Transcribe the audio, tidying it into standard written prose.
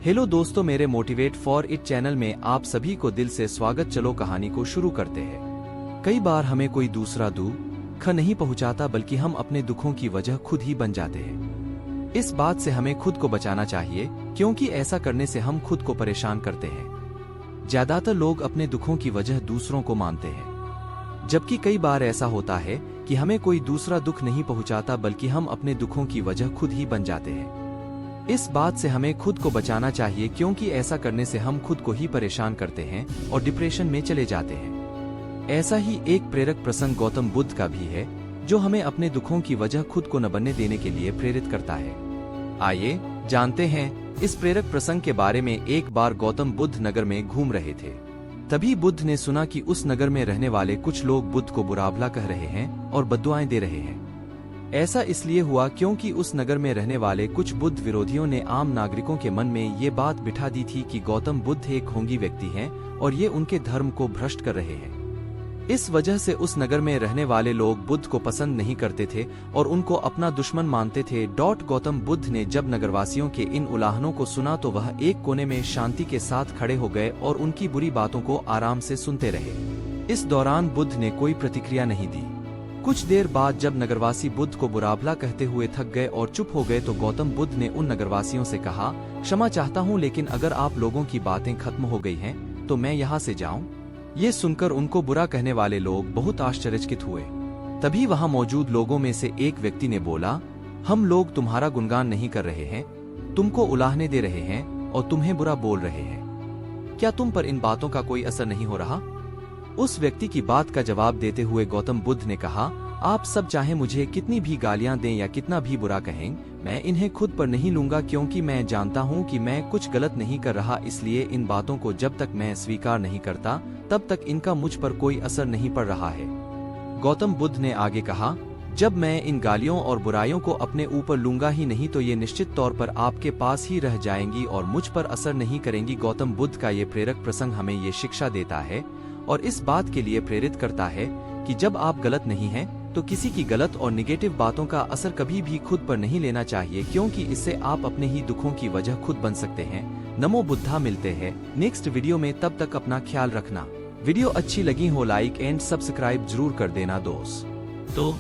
Hello दोस्तों, मेरे motivate for it channel में आप सभी को दिल से स्वागत। चलो कहानी को शुरू करते हैं। कई बार हमें कोई दूसरा दुख नहीं पहुंचाता, बल्कि हम अपने दुखों की वजह खुद ही बन जाते हैं। इस बात से हमें खुद को बचाना चाहिए, क्योंकि ऐसा करने से हम खुद को परेशान करते हैं। ज्यादातर लोग अपने दुखों की वजह दूसरों को मानते हैं, जबकि कई बार ऐसा होता है कि हमें कोई दूसरा दुख नहीं पहुंचाता, बल्कि हम अपने दुखों की वजह खुद ही बन जाते हैं। इस बात से हमें खुद को बचाना चाहिए, क्योंकि ऐसा करने से हम खुद को ही परेशान करते हैं और डिप्रेशन में चले जाते हैं। ऐसा ही एक प्रेरक प्रसंग गौतम बुद्ध का भी है, जो हमें अपने दुखों की वजह खुद को न बनने देने के लिए प्रेरित करता है। आइए जानते हैं इस प्रेरक प्रसंग के बारे में। एक बार गौतम बुद्ध नगर में घूम रहे थे। तभी बुद्ध ने सुना कि उस नगर में रहने वाले कुछ लोग बुद्ध को बुरा भला कह रहे हैं और बद्दुआएं दे रहे हैं। ऐसा इसलिए हुआ क्योंकि उस नगर में रहने वाले कुछ बुद्ध विरोधियों ने आम नागरिकों के मन में ये बात बिठा दी थी कि गौतम बुद्ध एक ढोंगी व्यक्ति हैं और ये उनके धर्म को भ्रष्ट कर रहे हैं। इस वजह से उस नगर में रहने वाले लोग बुद्ध को पसंद नहीं करते थे और उनको अपना दुश्मन मानते थे। गौतम बुद्ध ने जब नगरवासियों के इन उलाहनों को सुना तो वह एक कोने में शांति के साथ खड़े हो गए और उनकी बुरी बातों को आराम से सुनते रहे। इस दौरान बुद्ध ने कोई प्रतिक्रिया नहीं दी। कुछ देर बाद जब नगरवासी बुद्ध को बुरा भला कहते हुए थक गए और चुप हो गए, तो गौतम बुद्ध ने उन नगरवासियों से कहा, क्षमा चाहता हूँ, लेकिन अगर आप लोगों की बातें खत्म हो गई हैं, तो मैं यहाँ से जाऊँ? ये सुनकर उनको बुरा कहने वाले लोग बहुत आश्चर्यचकित हुए। तभी वहाँ मौजूद लोगों में से एक व्यक्ति ने बोला, हम लोग तुम्हारा गुणगान नहीं कर रहे हैं, तुमको उलाहने दे रहे हैं और तुम्हें बुरा बोल रहे हैं। क्या तुम पर इन बातों का कोई असर नहीं हो रहा? उस व्यक्ति की बात का जवाब देते हुए गौतम बुद्ध ने कहा, आप सब चाहे मुझे कितनी भी गालियां दें या कितना भी बुरा कहें, मैं इन्हें खुद पर नहीं लूंगा, क्योंकि मैं जानता हूं कि मैं कुछ गलत नहीं कर रहा। इसलिए इन बातों को जब तक मैं स्वीकार नहीं करता, तब तक इनका मुझ पर कोई असर नहीं पड़ रहा है। गौतम बुद्ध ने आगे कहा, जब मैं इन गालियों और बुराइयों को अपने ऊपर लूंगा ही नहीं, तो ये निश्चित तौर पर आपके पास ही रह जाएंगी और मुझ पर असर नहीं करेंगी। गौतम बुद्ध का ये प्रेरक प्रसंग हमें ये शिक्षा देता है और इस बात के लिए प्रेरित करता है कि जब आप गलत नहीं हैं, तो किसी की गलत और निगेटिव बातों का असर कभी भी खुद पर नहीं लेना चाहिए, क्योंकि इससे आप अपने ही दुखों की वजह खुद बन सकते हैं। नमो बुद्धा। मिलते हैं नेक्स्ट वीडियो में, तब तक अपना ख्याल रखना। वीडियो अच्छी लगी हो लाइक एंड सब्सक्राइब जरूर कर देना दोस्त। तो